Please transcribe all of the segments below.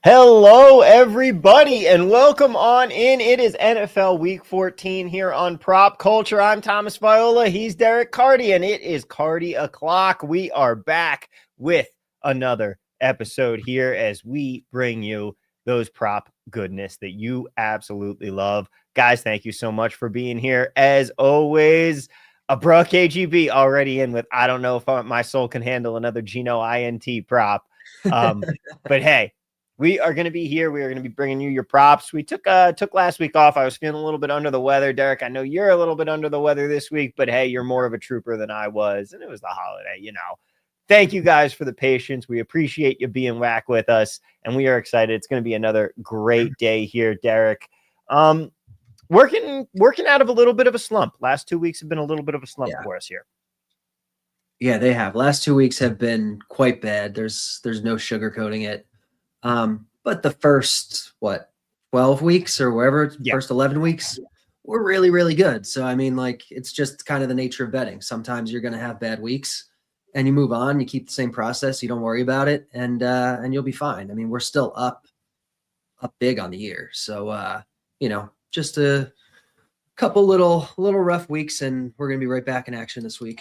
Hello, everybody, and welcome on in. It is NFL Week 14 here on Prop Culture. I'm Thomas Viola. He's Derrick Carty, and it is Carty o'clock. We are back with another episode here as we bring you those prop goodness that you absolutely love. Guys, thank you so much for being here. As always, a Bruck KGB already in with, I don't know if my soul can handle another Geno INT prop. But hey, we are going to be here. We are going to be bringing you your props. We took last week off. I was feeling a little bit under the weather. Derrick, I know you're a little bit under the weather this week, but hey, you're more of a trooper than I was, and it was the holiday, you know. Thank you guys for the patience. We appreciate you being back with us, and we are excited. It's going to be another great day here, Derrick. Working out of a little bit of a slump. Last 2 weeks have been a little bit of a slump for us here. Yeah, they have. Last 2 weeks have been quite bad. There's no sugarcoating it. But the first, 12 weeks or wherever, first 11 weeks, were really, really good. So, I mean, like, it's just kind of the nature of betting. Sometimes you're going to have bad weeks and you move on, you keep the same process, you don't worry about it, and you'll be fine. I mean, we're still up big on the year. So, just a couple little rough weeks, and we're going to be right back in action this week.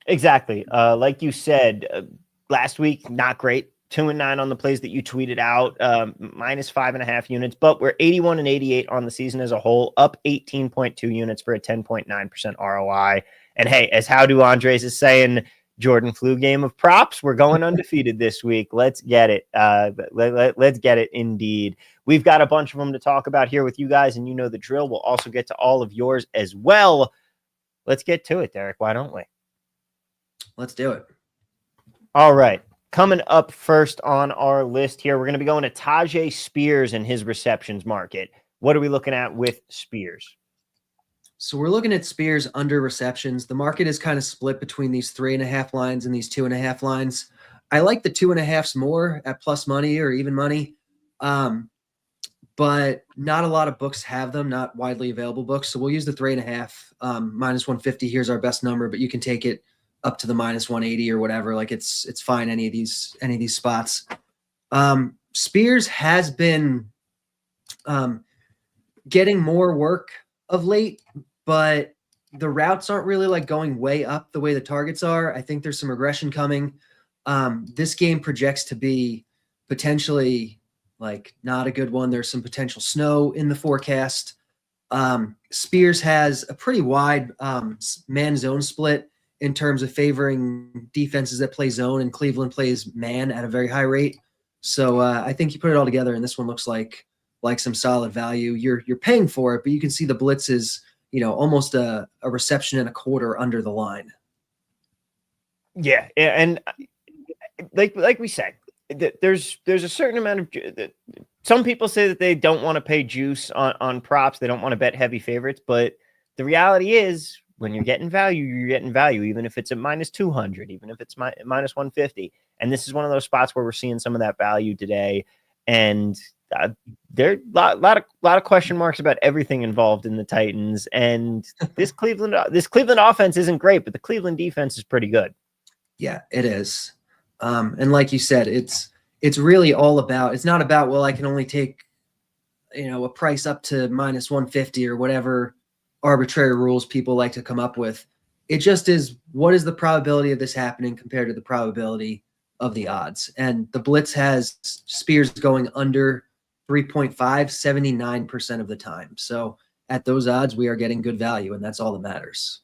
Exactly. Like you said, last week, not great. 2-9 on the plays that you tweeted out, minus 5.5 units, but we're 81 and 88 on the season as a whole, up 18.2 units for a 10.9% ROI. And hey, as How Do Andres is saying, Jordan flu game of props, we're going undefeated this week. Let's get it. Let's get it indeed. We've got a bunch of them to talk about here with you guys, and you know the drill. We'll also get to all of yours as well. Let's get to it, Derrick. Why don't we? Let's do it. All right. Coming up first on our list here, we're going to be going to Taj Spears and his receptions market. What are we looking at with Spears? So we're looking at Spears under receptions. The market is kind of split between these 3.5 lines and these 2.5 lines. I like the 2.5s more at plus money or even money, but not a lot of books have them, not widely available books. So we'll use the 3.5 minus 150. Here's our best number, but you can take it up to the minus 180 or whatever. Like it's fine. Any of these spots. Spears has been getting more work of late, but the routes aren't really like going way up the way the targets are. I think there's some regression coming. This game projects to be potentially like not a good one. There's some potential snow in the forecast. Spears has a pretty wide man zone split in terms of favoring defenses that play zone, and Cleveland plays man at a very high rate. So I think you put it all together, and this one looks like some solid value. You're paying for it, but you can see the blitz is, almost a reception and a quarter under the line. Yeah, and like we said, there's a certain amount of some people say that they don't want to pay juice on props. They don't want to bet heavy favorites, but the reality is, when you're getting value, you're getting value, even if it's at minus 200, even if it's minus 150. And this is one of those spots where we're seeing some of that value today. And there are a lot of question marks about everything involved in the Titans. And this Cleveland offense isn't great, but the Cleveland defense is pretty good. Yeah, it is. And like you said, it's really all about, it's not about, well, I can only take, a price up to minus 150 or whatever arbitrary rules people like to come up with. It just is, what is the probability of this happening compared to the probability of the odds? And the blitz has Spears going under 3.5 79% of the time. So at those odds, we are getting good value, and that's all that matters.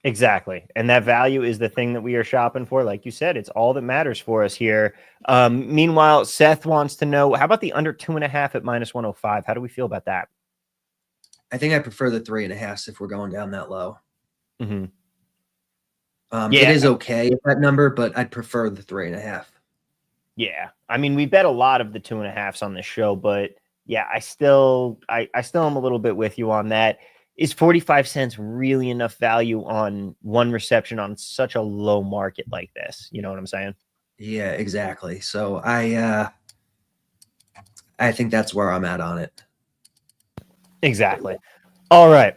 Exactly. And that value is the thing that we are shopping for. Like you said, it's all that matters for us here. Meanwhile, Seth wants to know, how about the under 2.5 at minus 105? How do we feel about that? I think I prefer the 3.5 if we're going down that low. Mm-hmm. It is okay at that number, but I'd prefer the 3.5. Yeah. I mean, we bet a lot of the 2.5s on this show, but yeah, I still am a little bit with you on that. Is 45 cents really enough value on one reception on such a low market like this? You know what I'm saying? Yeah, exactly. So I think that's where I'm at on it. Exactly. All right.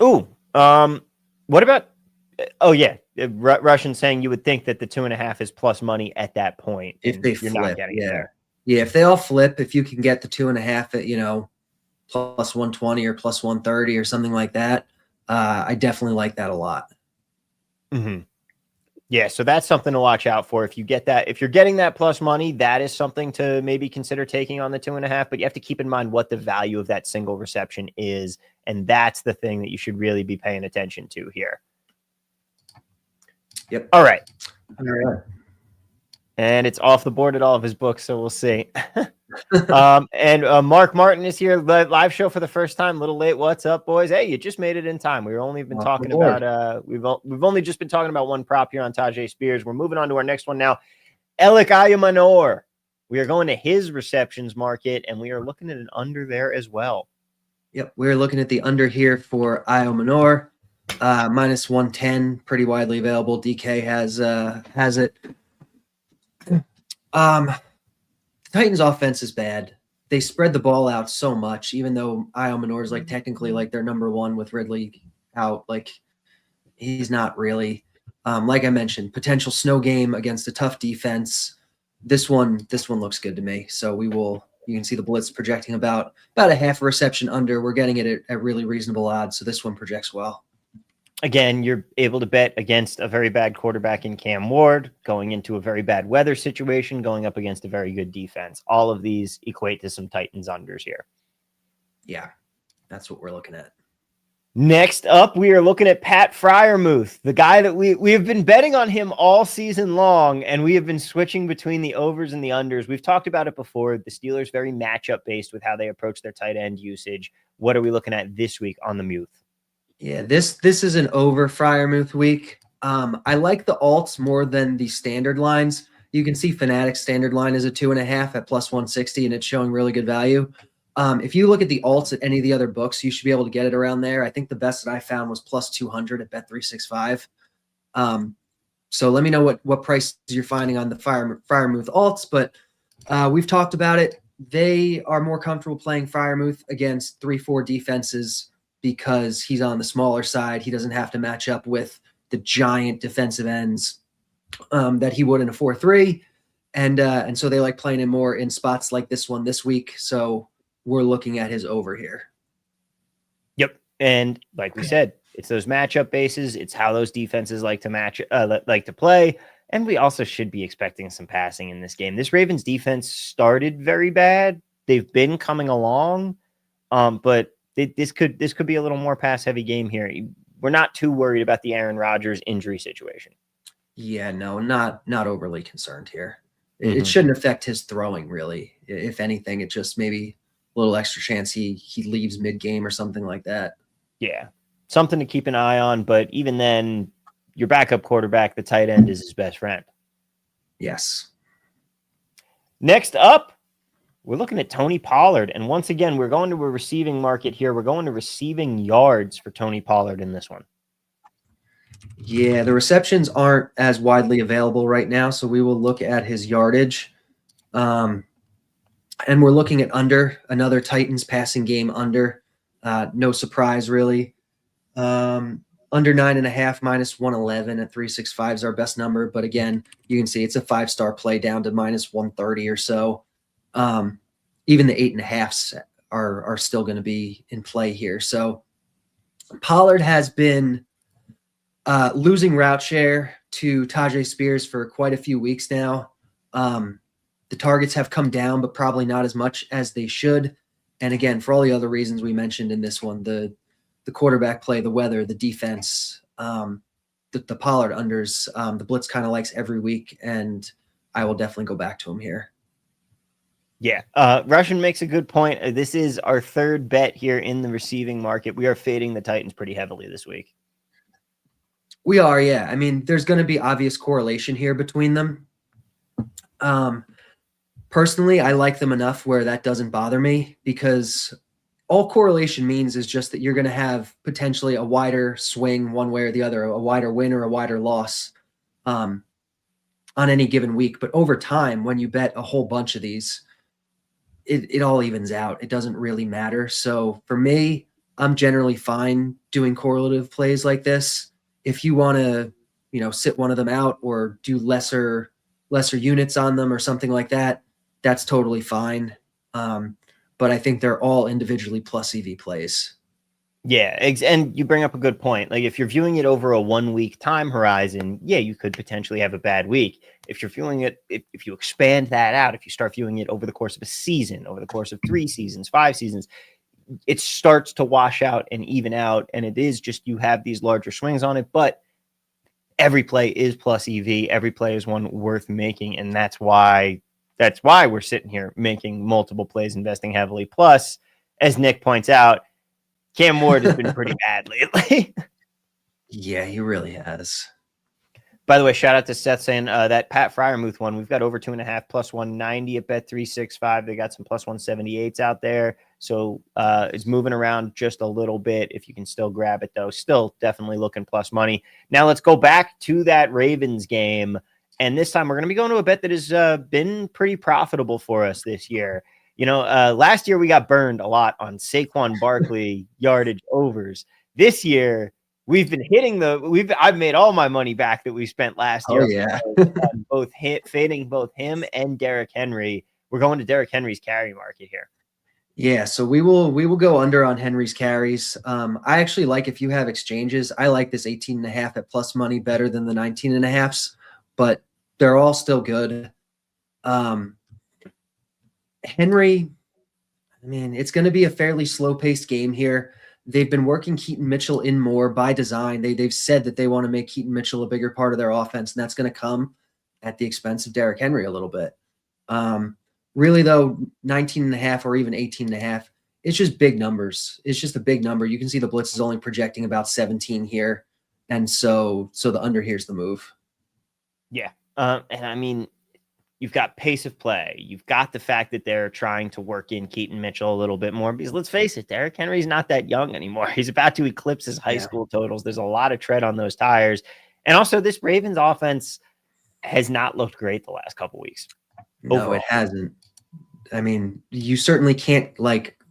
Ooh. What about? Oh yeah, Russian saying you would think that the 2.5 is plus money at that point. If they you're flip, not getting it there. Yeah, if they all flip, if you can get the 2.5 at, plus 120 or plus 130 or something like that, I definitely like that a lot. Mm-hmm. Yeah, so that's something to watch out for. If you get that, if you're getting that plus money, that is something to maybe consider taking on the 2.5. But you have to keep in mind what the value of that single reception is, and that's the thing that you should really be paying attention to here. Yep. All right. All right. And it's off the board at all of his books, so we'll see. And Mark Martin is here, live show for the first time. A little late. What's up, boys? Hey, you just made it in time. We've only been talking about we've only just been talking about one prop here on Taj Spears. We're moving on to our next one now. Manor. We are going to his receptions market, and we are looking at an under there as well. Yep, we're looking at the under here for Manor, minus 110, pretty widely available. DK has it. Titans offense is bad. They spread the ball out so much, even though Manor is technically their number one with Ridley out. He's not really. Like I mentioned, potential snow game against a tough defense. This one looks good to me. So you can see the blitz projecting about a half a reception under. We're getting it at really reasonable odds. So this one projects well. Again, you're able to bet against a very bad quarterback in Cam Ward, going into a very bad weather situation, going up against a very good defense. All of these equate to some Titans unders here. Yeah, that's what we're looking at. Next up, we are looking at Pat Freiermuth, the guy that we have been betting on him all season long, and we have been switching between the overs and the unders. We've talked about it before. The Steelers very matchup based with how they approach their tight end usage. What are we looking at this week on the Muth? Yeah, this is an over Freiermuth week. I like the alts more than the standard lines. You can see Fanatics standard line is a 2.5 at plus 160, and it's showing really good value. If you look at the alts at any of the other books, you should be able to get it around there. I think the best that I found was plus 200 at Bet365. So let me know what price you're finding on the Freiermuth alts, but we've talked about it. They are more comfortable playing Freiermuth against 3-4 defenses because he's on the smaller side. He doesn't have to match up with the giant defensive ends that he would in a 4-3. And so they like playing him more in spots like this one this week. So we're looking at his over here. Yep. And like we said, it's those matchup bases. It's how those defenses like to play. And we also should be expecting some passing in this game. This Ravens defense started very bad. They've been coming along, but this could be a little more pass heavy game here. We're not too worried about the Aaron Rodgers injury situation. Yeah, no, not overly concerned here. It shouldn't affect his throwing really. If anything, it just maybe a little extra chance he leaves mid game or something like that. Yeah, something to keep an eye on. But even then, your backup quarterback, the tight end, is his best friend. Yes. Next up, we're looking at Tony Pollard. And once again, we're going to a receiving market here. We're going to receiving yards for Tony Pollard in this one. Yeah, the receptions aren't as widely available right now, so we will look at his yardage. And we're looking at under, another Titans passing game under. No surprise, really. Under 9.5 minus 111 at 365 is our best number. But again, you can see it's a 5-star play down to minus 130 or so. Even the 8.5s are still going to be in play here. So Pollard has been losing route share to Taj Spears for quite a few weeks now. The targets have come down, but probably not as much as they should. And again, for all the other reasons we mentioned in this one, the quarterback play, the weather, the defense, the Pollard unders, the blitz kind of likes every week, and I will definitely go back to him here. Yeah, Russian makes a good point. This is our third bet here in the receiving market. We are fading the Titans pretty heavily this week. We are, yeah. I mean, there's going to be obvious correlation here between them. Personally, I like them enough where that doesn't bother me, because all correlation means is just that you're going to have potentially a wider swing one way or the other, a wider win or a wider loss on any given week. But over time, when you bet a whole bunch of these, it all evens out. It doesn't really matter. So for me, I'm generally fine doing correlative plays like this. If you want to, sit one of them out or do lesser units on them or something like that, that's totally fine. But I think they're all individually plus EV plays. Yeah, and you bring up a good point. Like if you're viewing it over a 1 week time horizon, yeah, you could potentially have a bad week. If you're viewing it, if you expand that out, if you start viewing it over the course of a season, over the course of 3 seasons, 5 seasons, it starts to wash out and even out. And it is just, you have these larger swings on it, but every play is plus EV. Every play is one worth making. And that's why we're sitting here making multiple plays, investing heavily. Plus, as Nick points out, Cam Ward has been pretty bad lately. Yeah, he really has. By the way, shout out to Seth saying that Pat Freiermuth one. We've got over 2.5 plus 190 at Bet365. They got some plus 178s out there. So it's moving around just a little bit. If you can still grab it, though, still definitely looking plus money. Now let's go back to that Ravens game. And this time we're going to be going to a bet that has been pretty profitable for us this year. You know, last year we got burned a lot on Saquon Barkley yardage overs. This year we've been hitting I've made all my money back that we spent last year. Oh yeah, on fading both him and Derrick Henry. We're going to Derrick Henry's carry market here. Yeah, so we will go under on Henry's carries. I actually like, if you have exchanges, I like this 18.5 at plus money better than the 19.5s, but they're all still good. Henry, I mean, it's going to be a fairly slow-paced game here. They've been working Keaton Mitchell in more by design. They've said that they want to make Keaton Mitchell a bigger part of their offense, and that's going to come at the expense of Derrick Henry a little bit. Really, though, 19.5 or even 18.5, it's just big numbers. It's just a big number. You can see the blitz is only projecting about 17 here, and so the under here's the move. Yeah, and I mean, you've got pace of play. You've got the fact that they're trying to work in Keaton Mitchell a little bit more, because let's face it, Derrick Henry's not that young anymore. He's about to eclipse his high school totals. There's a lot of tread on those tires. And also, this Ravens offense has not looked great the last couple weeks. No, overall. It hasn't. I mean, you certainly can't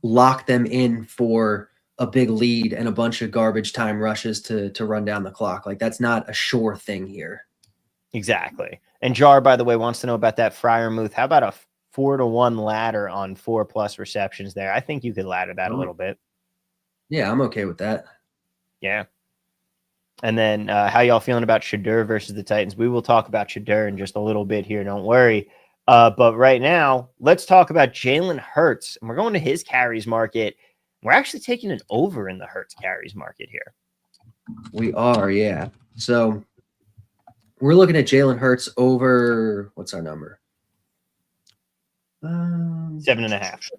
lock them in for a big lead and a bunch of garbage time rushes to run down the clock. That's not a sure thing here. Exactly. And Jar, by the way, wants to know about that Freiermuth. How about a 4-to-1 ladder on 4+ receptions there? I think you could ladder that a little bit. Yeah, I'm okay with that. Yeah. And then how y'all feeling about Shedeur versus the Titans? We will talk about Shedeur in just a little bit here. Don't worry. But right now, let's talk about Jalen Hurts. And we're going to his carries market. We're actually taking an over in the Hurts carries market here. We are, yeah. So we're looking at Jalen Hurts over, what's our number? 7.5.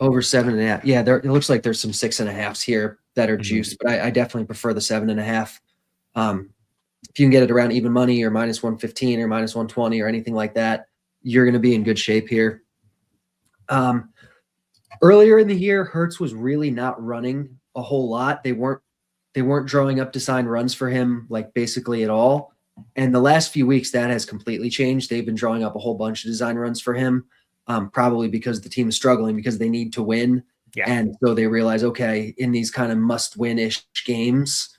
Over 7.5. Yeah, it looks like there's some 6.5s here that are juiced, but I definitely prefer the 7.5. If you can get it around even money or minus 115 or minus 120 or anything like that, you're going to be in good shape here. Earlier in the year, Hurts was really not running a whole lot. They weren't drawing up design runs for him basically at all. And the last few weeks, that has completely changed. They've been drawing up a whole bunch of design runs for him, probably because the team is struggling, because they need to win. Yeah. And so they realize, okay, in these kind of must-win-ish games,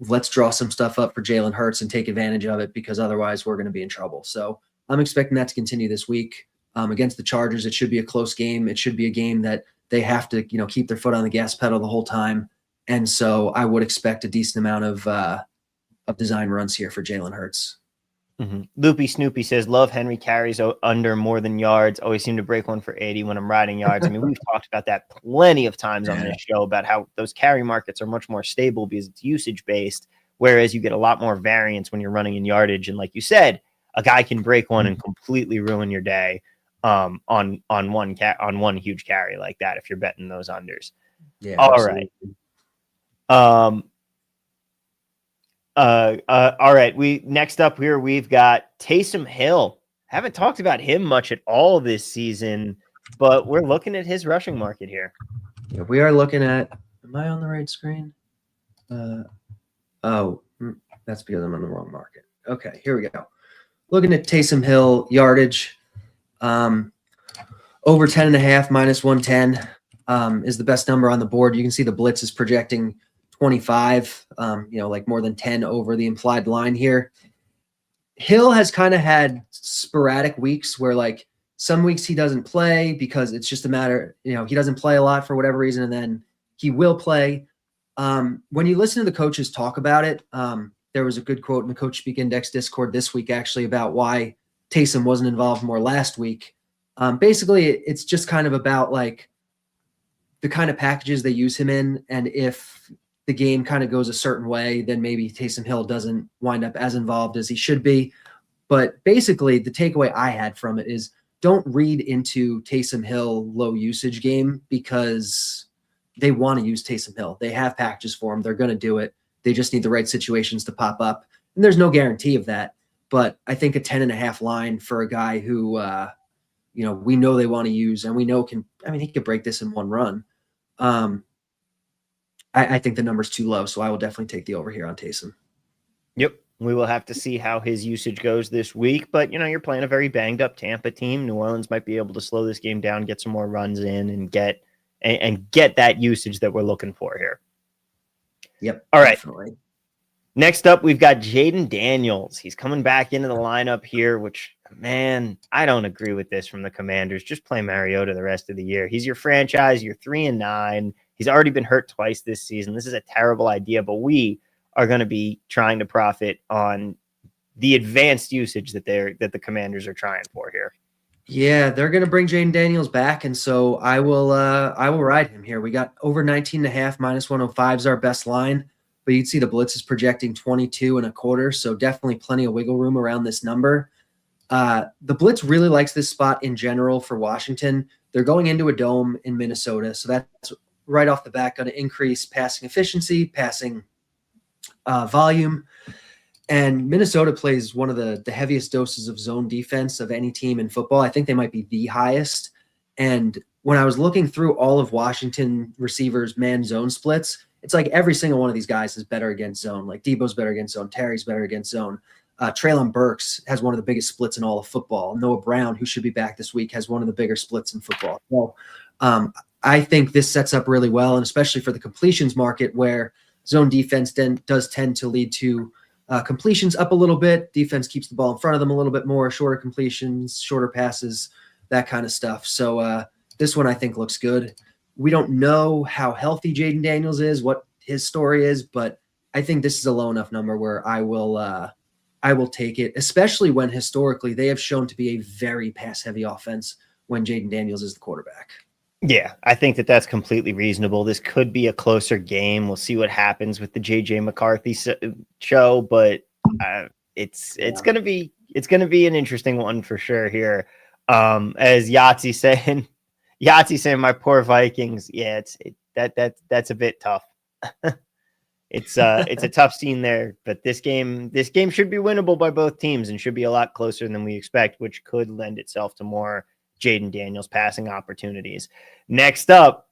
let's draw some stuff up for Jalen Hurts and take advantage of it, because otherwise we're going to be in trouble. So I'm expecting that to continue this week. Against the Chargers, it should be a close game. It should be a game that they have to, keep their foot on the gas pedal the whole time. And so I would expect a decent amount of design runs here for Jalen Hurts. Mm-hmm. Loopy Snoopy says, love Henry carries under more than yards. Always seem to break one for 80 when I'm riding yards. I mean, we've talked about that plenty of times on this show, about how those carry markets are much more stable because it's usage based, whereas you get a lot more variance when you're running in yardage. And like you said, a guy can break one and completely ruin your day on one huge carry like that if you're betting those unders. Yeah. All absolutely. Right. All right. Next up here, we've got Taysom Hill. Haven't talked about him much at all this season, but we're looking at his rushing market here. Yeah, we are looking at, am I on the right screen? That's because I'm on the wrong market. Okay, here we go. Looking at Taysom Hill yardage, over 10.5, minus 110 is the best number on the board. You can see the blitz is projecting 25, more than 10 over the implied line here. Hill has kind of had sporadic weeks where Some weeks he doesn't play because it's just a matter, he doesn't play a lot for whatever reason, and then he will play. When you listen to the coaches talk about it, there was a good quote in the Coach Speak Index Discord this week actually about why Taysom wasn't involved more last week. Basically, it's just kind of about like the kind of packages they use him in, and if the game kind of goes a certain way, then maybe Taysom Hill doesn't wind up as involved as he should be. But basically, the takeaway I had from it is don't read into Taysom Hill low usage game because they want to use Taysom Hill. They have packages for him. They're going to do it. They just need the right situations to pop up. And there's no guarantee of that. But I think a 10.5 line for a guy who, we know they want to use and we know he could break this in one run. I think the number's too low, so I will definitely take the over here on Taysom. Yep. We will have to see how his usage goes this week, but you're playing a very banged up Tampa team. New Orleans might be able to slow this game down, get some more runs in, and get that usage that we're looking for here. Yep. All right. Definitely. Next up, we've got Jayden Daniels. He's coming back into the lineup here, which, man, I don't agree with this from the Commanders. Just play Mariota the rest of the year. He's your franchise. You're 3-9. He's already been hurt twice this season. This is a terrible idea, but we are going to be trying to profit on the advanced usage that the Commanders are trying for here. Yeah, they're going to bring Jayden Daniels back, and so I will ride him here. We got over 19.5 minus 105 is our best line, but you'd see the blitz is projecting 22.25, so definitely plenty of wiggle room around this number. The blitz really likes this spot in general for Washington. They're going into a dome in Minnesota, so that's right off the bat going to increase passing efficiency, passing volume. And Minnesota plays one of the heaviest doses of zone defense of any team in football. I think they might be the highest. And when I was looking through all of Washington receivers' man-zone splits, it's like every single one of these guys is better against zone. Like Debo's better against zone. Terry's better against zone. Treylon Burks has one of the biggest splits in all of football. Noah Brown, who should be back this week, has one of the bigger splits in football. So I think this sets up really well, and especially for the completions market where zone defense does tend to lead to completions up a little bit. Defense keeps the ball in front of them a little bit more, shorter completions, shorter passes, that kind of stuff. So this one I think looks good. We don't know how healthy Jayden Daniels is, what his story is, but I think this is a low enough number where I will take it, especially when historically they have shown to be a very pass-heavy offense when Jayden Daniels is the quarterback. Yeah, I think that's completely reasonable. This could be a closer game. We'll see what happens with the JJ McCarthy show, but it's going to be an interesting one for sure here. As Yahtzee saying, my poor Vikings. Yeah, that's a bit tough. It's a tough scene there, but this game should be winnable by both teams and should be a lot closer than we expect, which could lend itself to more Jayden Daniels passing opportunities. Next up,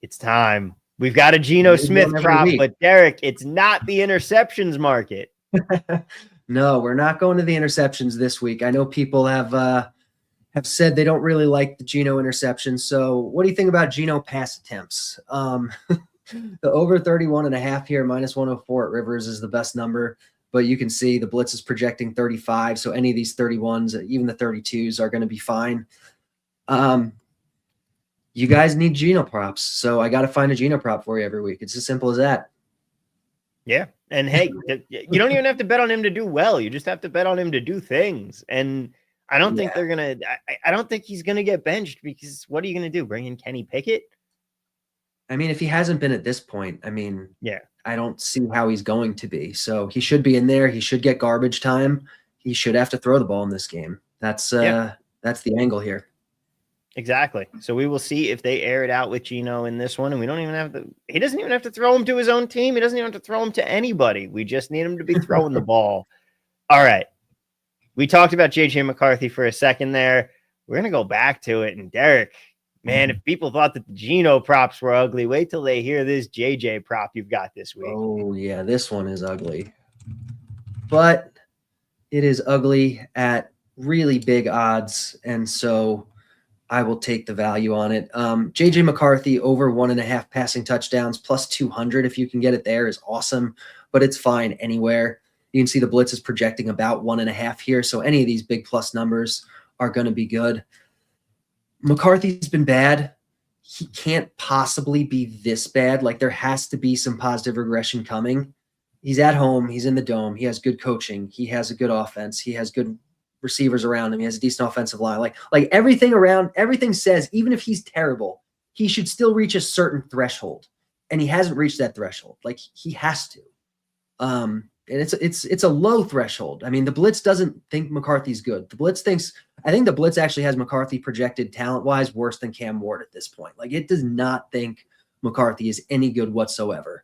it's time. We've got a Geno Smith prop, but Derek, it's not the interceptions market. No, we're not going to the interceptions this week. I know people have said they don't really like the Geno interceptions. So what do you think about Geno pass attempts? The over 31.5 here, minus 104 at Rivers is the best number. But you can see the blitz is projecting 35. So any of these 31s, even the 32s are going to be fine. You guys need Geno props. So I got to find a Geno prop for you every week. It's as simple as that. Yeah. And hey, you don't even have to bet on him to do well. You just have to bet on him to do things. And I don't think I don't think he's going to get benched because what are you going to do? Bring in Kenny Pickett? I mean, if he hasn't been at this point, I don't see how he's going to be. So he should be in there. He should get garbage time. He should have to throw the ball in this game. That's the angle here. Exactly. So we will see if they air it out with Geno in this one. And he doesn't even have to throw him to his own team. He doesn't even have to throw him to anybody. We just need him to be throwing the ball. All right. We talked about JJ McCarthy for a second there. We're going to go back to it. And Derek, man, if people thought that the Geno props were ugly, wait till they hear this JJ prop you've got this week. Oh, yeah, this one is ugly. But it is ugly at really big odds, and so I will take the value on it. JJ McCarthy over 1.5 passing touchdowns plus 200 if you can get it there is awesome, but it's fine anywhere. You can see the blitz is projecting about 1.5 here, so any of these big plus numbers are going to be good. McCarthy's been bad. He can't possibly be this bad. Like, there has to be some positive regression coming. He's at home. He's in the dome. He has good coaching. He has a good offense. He has good receivers around him. He has a decent offensive line. Like everything says, even if he's terrible, he should still reach a certain threshold. And he hasn't reached that threshold. Like, he has to. And it's a low threshold. I mean, the Blitz doesn't think McCarthy's good. I think the Blitz actually has McCarthy projected talent-wise worse than Cam Ward at this point. Like, it does not think McCarthy is any good whatsoever.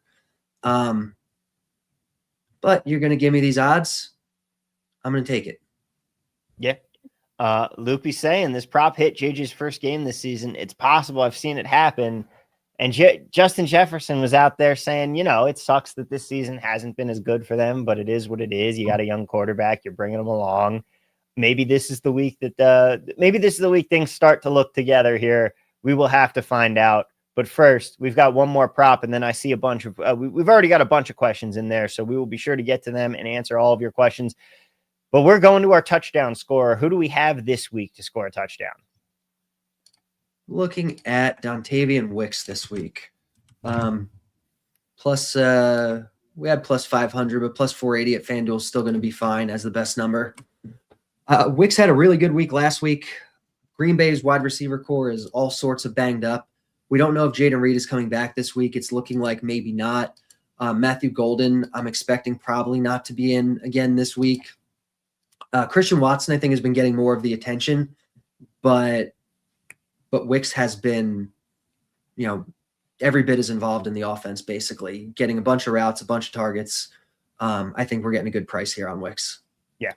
But you're going to give me these odds. I'm going to take it. Yeah. Loopy saying this prop hit JJ's first game this season. It's possible. I've seen it happen. And Justin Jefferson was out there saying, it sucks that this season hasn't been as good for them, but it is what it is. You got a young quarterback. You're bringing them along. Maybe this is the week things start to look together here. We will have to find out. But first, we've got one more prop, and then I see a bunch of we've already got a bunch of questions in there, so we will be sure to get to them and answer all of your questions. But we're going to our touchdown scorer. Who do we have this week to score a touchdown? Looking at Dontayvion Wicks this week. We had plus 500, but plus 480 at FanDuel is still going to be fine as the best number. Wicks had a really good week last week. Green Bay's wide receiver core is all sorts of banged up. We don't know if Jayden Reed is coming back this week. It's looking like maybe not. Matthew Golden, I'm expecting probably not to be in again this week. Christian Watson, I think, has been getting more of the attention, but Wicks has been, every bit as involved in the offense, basically getting a bunch of routes, a bunch of targets. I think we're getting a good price here on Wicks. Yeah.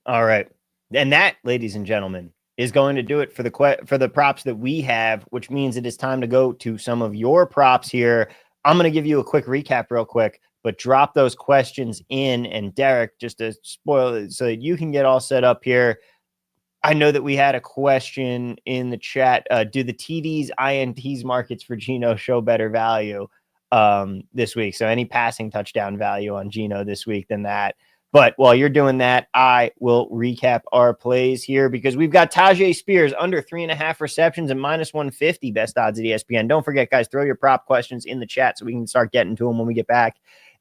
All right. And that, ladies and gentlemen, is going to do it for the props that we have, which means it is time to go to some of your props here. I'm going to give you a quick recap real quick, but drop those questions in. And Derek, just to spoil it so that you can get all set up here. I know that we had a question in the chat. Do the TDs, INTs markets for Geno show better value this week? So any passing touchdown value on Geno this week than that. But while you're doing that, I will recap our plays here because we've got Taj Spears under 3.5 receptions and minus 150 best odds at ESPN. Don't forget, guys, throw your prop questions in the chat so we can start getting to them when we get back.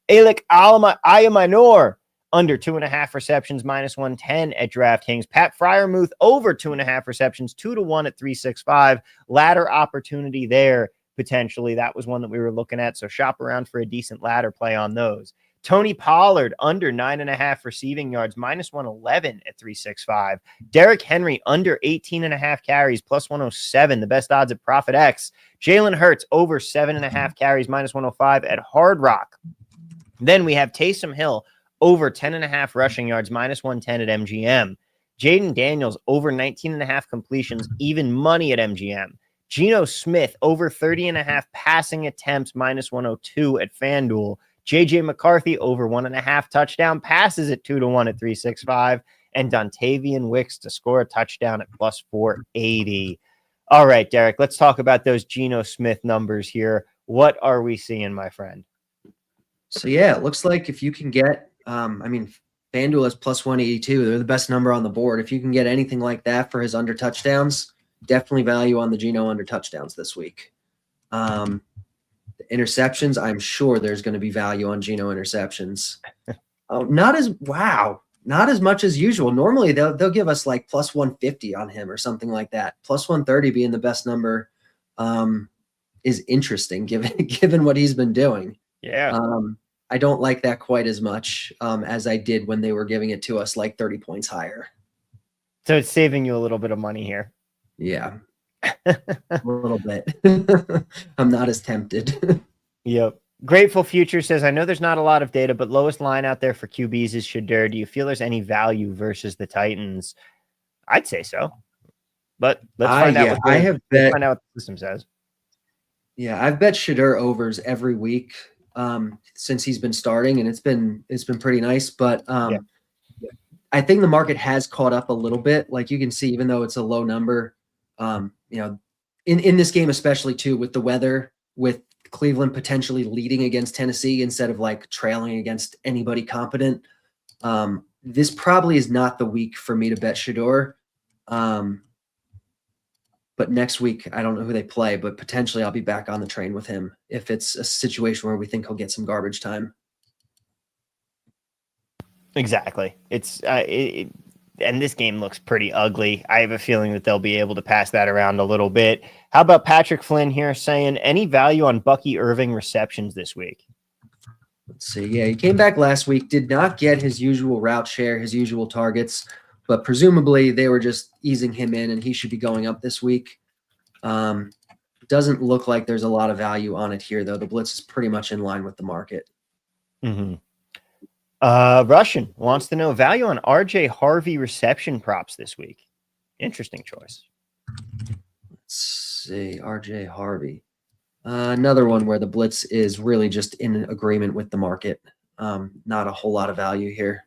Alec Ayamanor under 2.5 receptions, minus 110 at DraftKings. Pat Freiermuth over 2.5 receptions, 2-1 at 365. Ladder opportunity there, potentially. That was one that we were looking at. So shop around for a decent ladder play on those. Tony Pollard under 9.5 receiving yards, minus 111 at 365. Derrick Henry under 18.5 carries, plus 107, the best odds at Profit X. Jalen Hurts over 7.5 carries, minus 105 at Hard Rock. Then we have Taysom Hill over 10.5 rushing yards, minus 110 at MGM. Jayden Daniels over 19.5 completions, even money at MGM. Geno Smith over 30.5 passing attempts, minus 102 at FanDuel. JJ McCarthy over 1.5 touchdown passes at 2-1 at 365. And Dontayvion Wicks to score a touchdown at plus 480. All right, Derek, let's talk about those Geno Smith numbers here. What are we seeing, my friend? So, yeah, it looks like if you can get, FanDuel has plus 182. They're the best number on the board. If you can get anything like that for his under touchdowns, definitely value on the Geno under touchdowns this week. The interceptions, I'm sure there's going to be value on Geno interceptions. Not as much as usual. Normally they'll give us like plus 150 on him or something like that. Plus 130 being the best number is interesting given what he's been doing. Yeah. I don't like that quite as much as I did when they were giving it to us like 30 points higher. So it's saving you a little bit of money here. Yeah. A little bit. I'm not as tempted. Yep. Grateful Future says, I know there's not a lot of data, but lowest line out there for QBs is Shedeur. Do you feel there's any value versus the Titans? I'd say so. But let's find out what the system says. Yeah, I've bet Shedeur overs every week since he's been starting, and it's been pretty nice. But I think the market has caught up a little bit. Like you can see, even though it's a low number, in this game, especially too, with the weather, with Cleveland potentially leading against Tennessee instead of like trailing against anybody competent. This probably is not the week for me to bet Shedeur. But next week, I don't know who they play, but potentially I'll be back on the train with him if it's a situation where we think he'll get some garbage time. Exactly. And this game looks pretty ugly. I have a feeling that they'll be able to pass that around a little bit. How about Patrick Flynn here saying any value on Bucky Irving receptions this week? Let's see. Yeah, he came back last week, did not get his usual route share, his usual targets, but presumably they were just easing him in and he should be going up this week. Doesn't look like there's a lot of value on it here, though. The blitz is pretty much in line with the market. Mm-hmm. Russian wants to know value on RJ Harvey reception props this week. Interesting choice. Let's see. RJ Harvey. Another one where the blitz is really just in agreement with the market. Not a whole lot of value here.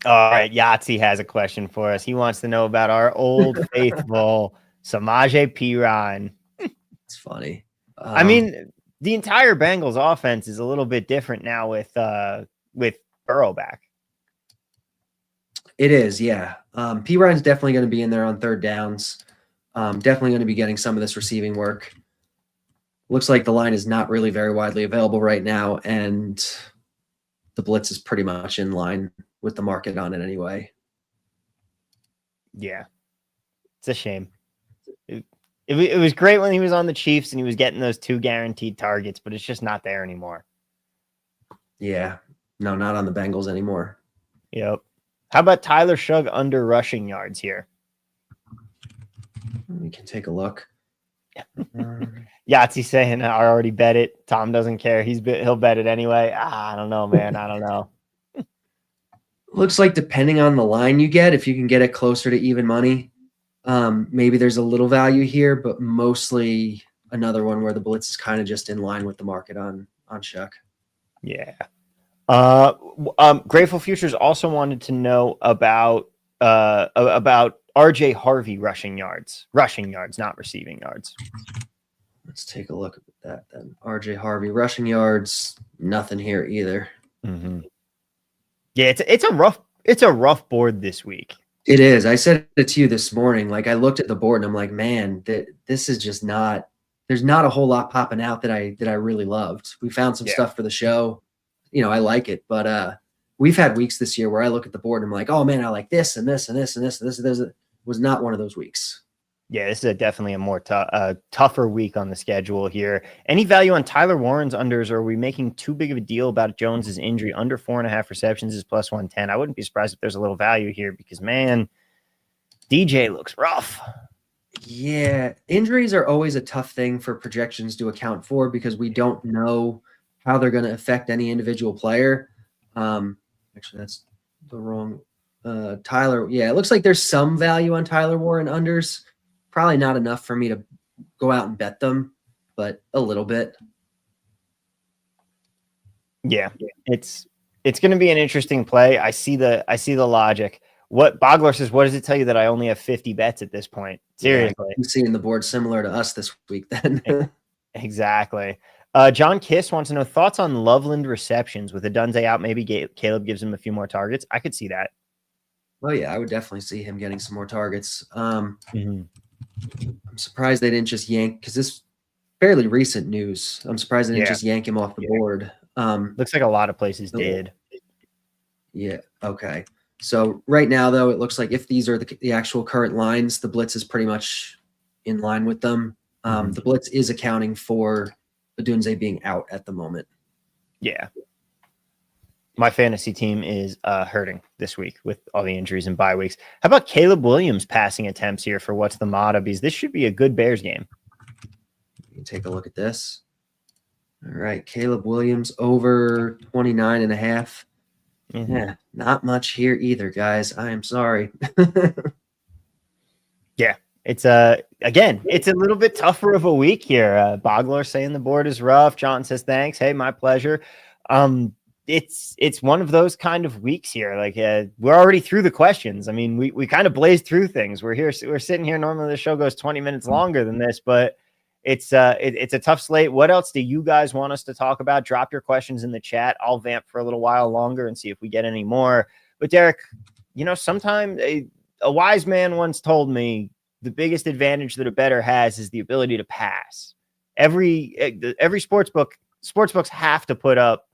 All right. Yahtzee has a question for us. He wants to know about our old faithful Samaje Perine. It's funny. I mean, the entire Bengals offense is a little bit different now with Burrow back. It is, yeah. Perine's definitely going to be in there on third downs. Definitely going to be getting some of this receiving work. Looks like the line is not really very widely available right now, and the blitz is pretty much in line with the market on it anyway. Yeah. It's a shame. It was great when he was on the Chiefs and he was getting those 2 guaranteed targets, but it's just not there anymore. Yeah. No, not on the Bengals anymore. Yep. How about Tyler Shugg under rushing yards here? We can take a look. Yahtzee saying I already bet it. Tom doesn't care. He'll bet it anyway. I don't know, man. I don't know. Looks like depending on the line you get, if you can get it closer to even money, maybe there's a little value here, but mostly another one where the blitz is kind of just in line with the market on Shugg. Yeah. Grateful Futures also wanted to know about RJ Harvey rushing yards, not receiving yards. Let's take a look at that then. RJ Harvey rushing yards, nothing here either. Mm-hmm. Yeah, it's a rough board this week. It is. I said it to you this morning. Like I looked at the board and I'm like, man, this is just not. There's not a whole lot popping out that I really loved. We found some stuff for the show. You know, I like it, but we've had weeks this year where I look at the board and I'm like, oh man, I like this and this and this and this and this. It was not one of those weeks. Yeah, this is definitely a more tougher week on the schedule here. Any value on Tyler Warren's unders, or are we making too big of a deal about Jones's injury? Under 4.5 receptions is plus 110. I wouldn't be surprised if there's a little value here because, man, DJ looks rough. Yeah, injuries are always a tough thing for projections to account for because we don't know how they're going to affect any individual player. Actually, that's the wrong Tyler. Yeah, it looks like there's some value on Tyler Warren unders. Probably not enough for me to go out and bet them, but a little bit. Yeah, it's going to be an interesting play. I see the logic. What Bogler says, what does it tell you that I only have 50 bets at this point? Seriously. Yeah, I'm seeing the board similar to us this week then. Exactly. John Kiss wants to know thoughts on Loveland receptions with Adunze out. Maybe Caleb gives him a few more targets. I could see that. Oh yeah, I would definitely see him getting some more targets. I'm surprised they didn't just yank because this fairly recent news. I'm surprised they didn't just yank him off the board. Looks like a lot of places did. Yeah. Okay. So right now, though, it looks like if these are the actual current lines, the blitz is pretty much in line with them. The blitz is accounting for Adunze being out at the moment. Yeah. My fantasy team is hurting this week with all the injuries and bye weeks. How about Caleb Williams passing attempts here for what's the motto? Because this should be a good Bears game. You can take a look at this. All right. Caleb Williams over 29.5. Yeah, not much here either, guys. I am sorry. Yeah, it's again, it's a little bit tougher of a week here. Bogler saying the board is rough. John says thanks. Hey, my pleasure. It's one of those kind of weeks here. Like we're already through the questions. I mean, we kind of blazed through things. We're sitting here. Normally the show goes 20 minutes longer than this, but it's a tough slate. What else do you guys want us to talk about? Drop your questions in the chat. I'll vamp for a little while longer and see if we get any more. But Derek, sometimes a wise man once told me the biggest advantage that a bettor has is the ability to pass. Every sportsbooks have to put up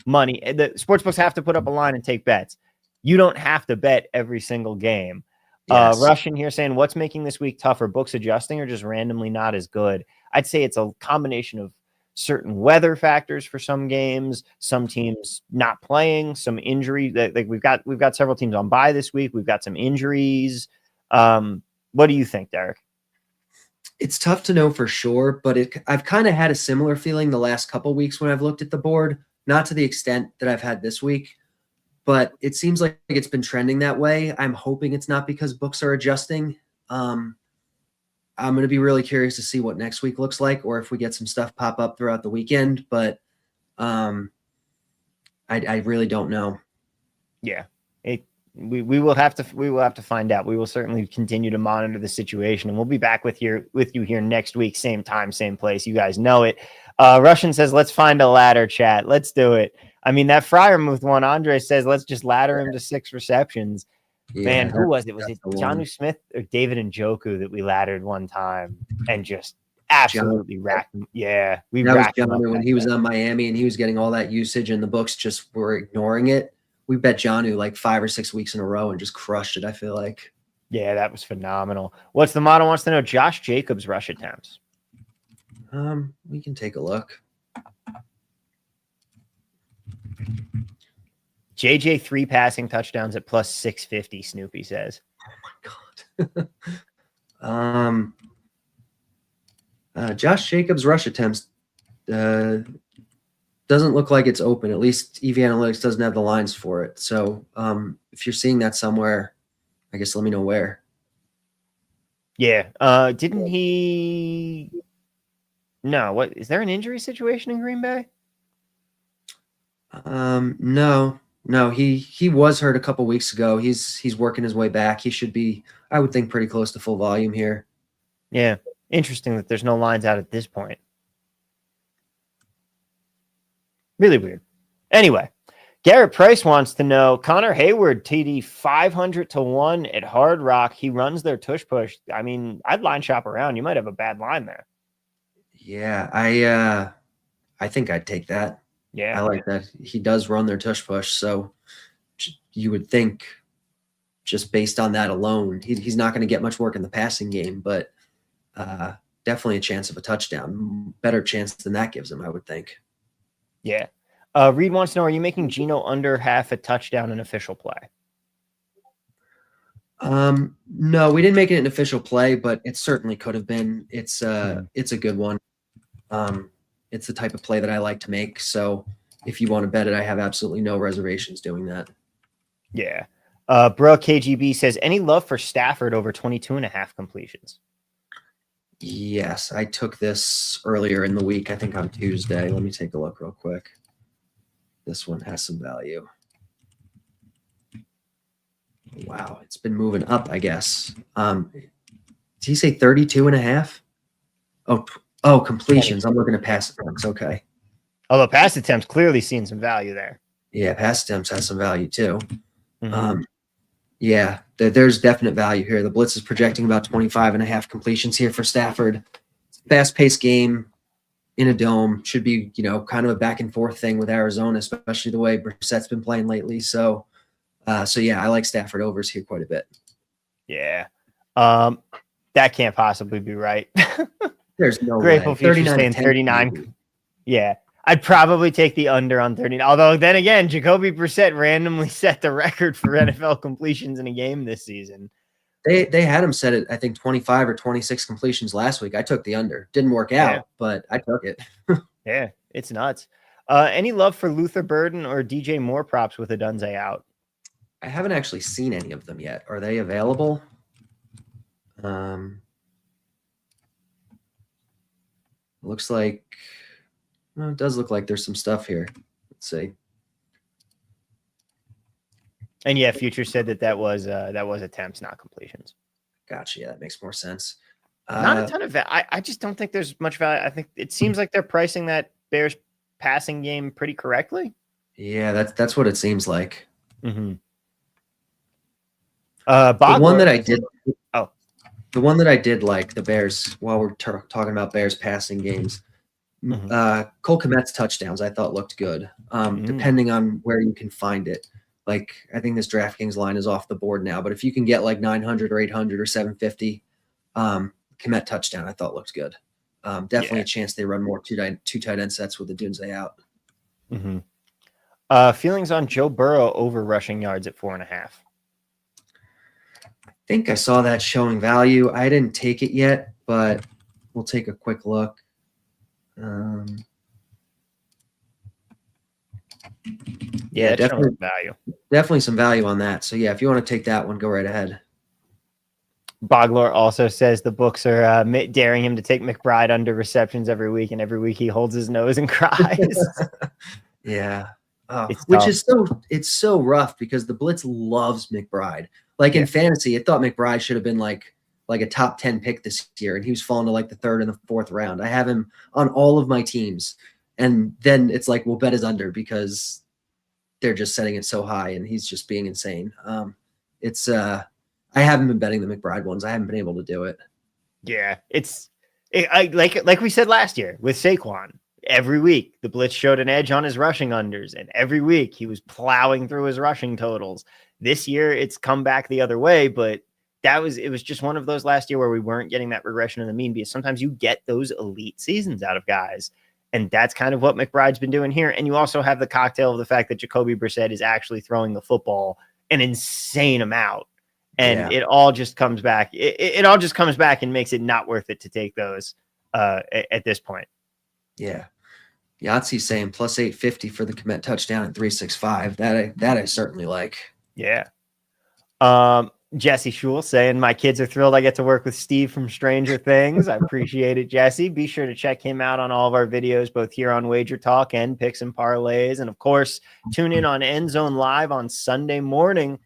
money. The sportsbooks have to put up a line and take bets. You don't have to bet every single game. Yes. Russian here saying, what's making this week tougher? Books adjusting or just randomly not as good? I'd say it's a combination of certain weather factors for some games, some teams not playing, some injury. Like we've got several teams on bye this week. We've got some injuries. What do you think, Derek? It's tough to know for sure, but I've kind of had a similar feeling the last couple weeks when I've looked at the board, not to the extent that I've had this week, but it seems like it's been trending that way. I'm hoping it's not because books are adjusting. I'm going to be really curious to see what next week looks like, or if we get some stuff pop up throughout the weekend, but I really don't know. Yeah. We will have to find out. We will certainly continue to monitor the situation, and we'll be back with you here next week, same time, same place. You guys know it. Russian says, let's find a ladder, chat. Let's do it. I mean, that Freiermuth one, Andre says, let's just ladder him to 6 receptions. Yeah, man, who was it? Was it Geno Smith or David Njoku that we laddered one time and just absolutely racked him? Yeah, we racked him up when he was on Miami and he was getting all that usage, and the books just were ignoring it. We bet Jonu like 5 or 6 weeks in a row and just crushed it, I feel like. Yeah, that was phenomenal. What's the model wants to know? Josh Jacobs rush attempts. We can take a look. JJ 3 passing touchdowns at plus 650, Snoopy says. Oh my God. Josh Jacobs rush attempts doesn't look like it's open. At least EV Analytics doesn't have the lines for it. So if you're seeing that somewhere, I guess let me know where. Yeah. Didn't he? No. What is there an injury situation in Green Bay? No. He was hurt a couple weeks ago. He's working his way back. He should be, I would think, pretty close to full volume here. Yeah. Interesting that there's no lines out at this point. Really weird. Anyway, Garrett Price wants to know Connor Hayward TD 500-1 at Hard Rock. He runs their tush push. I mean, I'd line shop around. You might have a bad line there. Yeah, I think I'd take that. Yeah, I like that. He does run their tush push, so you would think just based on that alone, he's not going to get much work in the passing game, but definitely a chance of a touchdown. Better chance than that gives him, I would think. Yeah. Reed wants to know, are you making Geno under half a touchdown in official play? No, we didn't make it an official play, but it certainly could have been. It's a good one. It's the type of play that I like to make. So if you want to bet it, I have absolutely no reservations doing that. Yeah. Bro KGB says, any love for Stafford over 22.5 completions? Yes, I took this earlier in the week, I think on Tuesday. Let me take a look real quick. This one has some value. Wow, it's been moving up, I guess. Did he say 32.5? Oh, completions. I'm looking at pass attempts. Okay. Although pass attempts clearly seeing some value there. Yeah, pass attempts has some value too. Mm-hmm. Yeah, there's definite value here. The Blitz is projecting about 25.5 completions here for Stafford. Fast-paced game in a dome. Should be, kind of a back-and-forth thing with Arizona, especially the way Brissett's been playing lately. So yeah, I like Stafford overs here quite a bit. Yeah. That can't possibly be right. There's no Grateful way. Future saying 39. Yeah. I'd probably take the under on 39. Although then again, Jacoby Brissett randomly set the record for NFL completions in a game this season. They had him set at, I think, 25 or 26 completions last week. I took the under. Didn't work out, but I took it. Yeah, it's nuts. Any love for Luther Burden or DJ Moore props with Adunze out? I haven't actually seen any of them yet. Are they available? Looks like it does look like there's some stuff here. Let's see. And yeah, Future said that was attempts, not completions. Gotcha. Yeah, that makes more sense. Not a ton of value. I just don't think there's much value. I think it seems like they're pricing that Bears passing game pretty correctly. Yeah, that's what it seems like. Mm-hmm. The one that Bogler. I did. Oh. The one that I did like, the Bears, while we're talking about Bears passing games, Cole Kmet's touchdowns I thought looked good, depending on where you can find it. Like, I think this DraftKings line is off the board now, but if you can get like 900 or 800 or 750, Kmet touchdown I thought looked good. Definitely a chance they run more two tight end sets with the Doomsday out. Feelings on Joe Burrow over rushing yards at 4.5. I think I saw that showing value. I didn't take it yet, but we'll take a quick look. Definitely value. Definitely some value on that. So yeah, if you want to take that one, go right ahead. Bogler also says the books are daring him to take McBride under receptions every week, and every week he holds his nose and cries. Yeah. Which is so rough because the blitz loves McBride. Like in fantasy, I thought McBride should have been like a top 10 pick this year, and he was falling to like the 3rd and the 4th round. I have him on all of my teams, and then it's like, we'll bet his under because they're just setting it so high, and he's just being insane. I haven't been betting the McBride ones. I haven't been able to do it. Yeah, like we said last year with Saquon. Every week, the blitz showed an edge on his rushing unders, and every week he was plowing through his rushing totals. This year, it's come back the other way, but it was just one of those last year where we weren't getting that regression in the mean, because sometimes you get those elite seasons out of guys, and that's kind of what McBride's been doing here. And you also have the cocktail of the fact that Jacoby Brissett is actually throwing the football an insane amount, and it all just comes back. It all just comes back and makes it not worth it to take those at this point. Yeah. Yahtzee's saying plus 850 for the Kmet touchdown at 365. That I certainly like. Yeah. Jesse Schul saying, my kids are thrilled I get to work with Steve from Stranger Things. I appreciate it, Jesse. Be sure to check him out on all of our videos, both here on Wager Talk and Picks and Parlays. And of course, tune in on End Zone Live on Sunday morning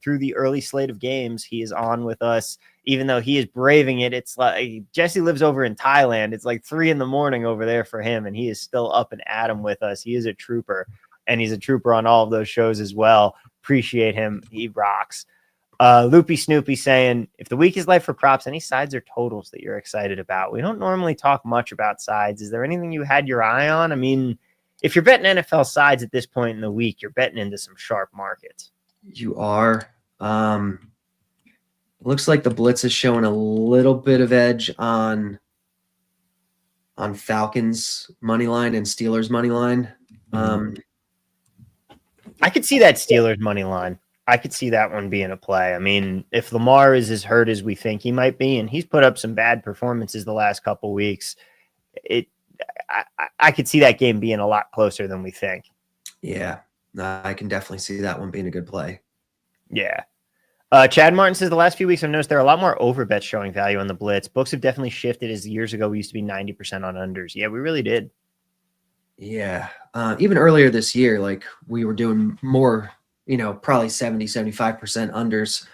through the early slate of games. He is on with us. Even though he is braving it, it's like Jesse lives over in Thailand. It's like 3 a.m. over there for him, and he is still up and at 'em with us. He is a trooper, and he's a trooper on all of those shows as well. Appreciate him. He rocks. Loopy Snoopy saying, if the week is life for props, any sides or totals that you're excited about? We don't normally talk much about sides. Is there anything you had your eye on? I mean, if you're betting NFL sides at this point in the week, you're betting into some sharp markets. You are. Looks like the blitz is showing a little bit of edge on Falcons money line and Steelers money line. I could see that Steelers money line. I could see that one being a play. I mean, if Lamar is as hurt as we think he might be, and he's put up some bad performances the last couple weeks, I could see that game being a lot closer than we think. Yeah, I can definitely see that one being a good play. Yeah. Chad Martin says the last few weeks I've noticed there are a lot more over bets showing value on the blitz. Books have definitely shifted, as years ago we used to be 90% on unders. Yeah, we really did. Yeah. Even earlier this year, like we were doing more, probably 70, 75% unders.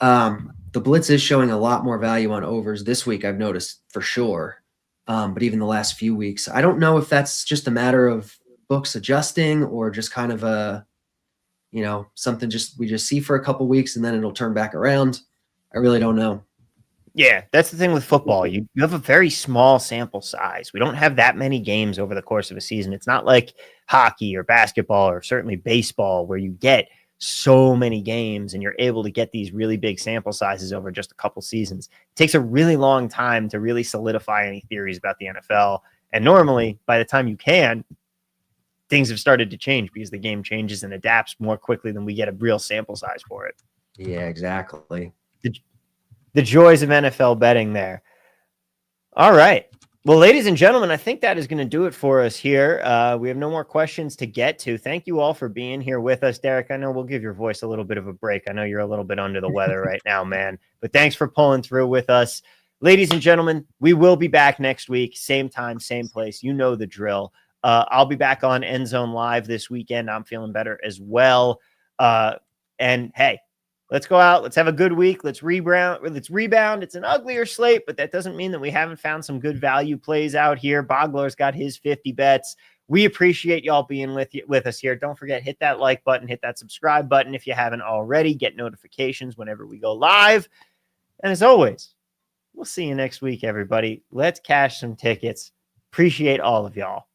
The blitz is showing a lot more value on overs this week, I've noticed for sure. But even the last few weeks, I don't know if that's just a matter of books adjusting or just kind of a, something we just see for a couple weeks and then it'll turn back around. I really don't know. Yeah, that's the thing with football. You have a very small sample size. We don't have that many games over the course of a season. It's not like hockey or basketball or certainly baseball where you get so many games and you're able to get these really big sample sizes over just a couple seasons. It takes a really long time to really solidify any theories about the NFL. And normally, by the time you can, things have started to change because the game changes and adapts more quickly than we get a real sample size for it. Yeah, exactly. The joys of NFL betting there. All right. Well, ladies and gentlemen, I think that is going to do it for us here. We have no more questions to get to. Thank you all for being here with us. Derek, I know we'll give your voice a little bit of a break. I know you're a little bit under the weather right now, man. But thanks for pulling through with us. Ladies and gentlemen, we will be back next week. Same time, same place. You know the drill. I'll be back on End Zone Live this weekend. I'm feeling better as well. And hey, let's go out. Let's have a good week. Let's rebound. It's an uglier slate, but that doesn't mean that we haven't found some good value plays out here. Bogler's got his 50 bets. We appreciate y'all being with us here. Don't forget, hit that like button, hit that subscribe button if you haven't already. Get notifications whenever we go live. And as always, we'll see you next week, everybody. Let's cash some tickets. Appreciate all of y'all.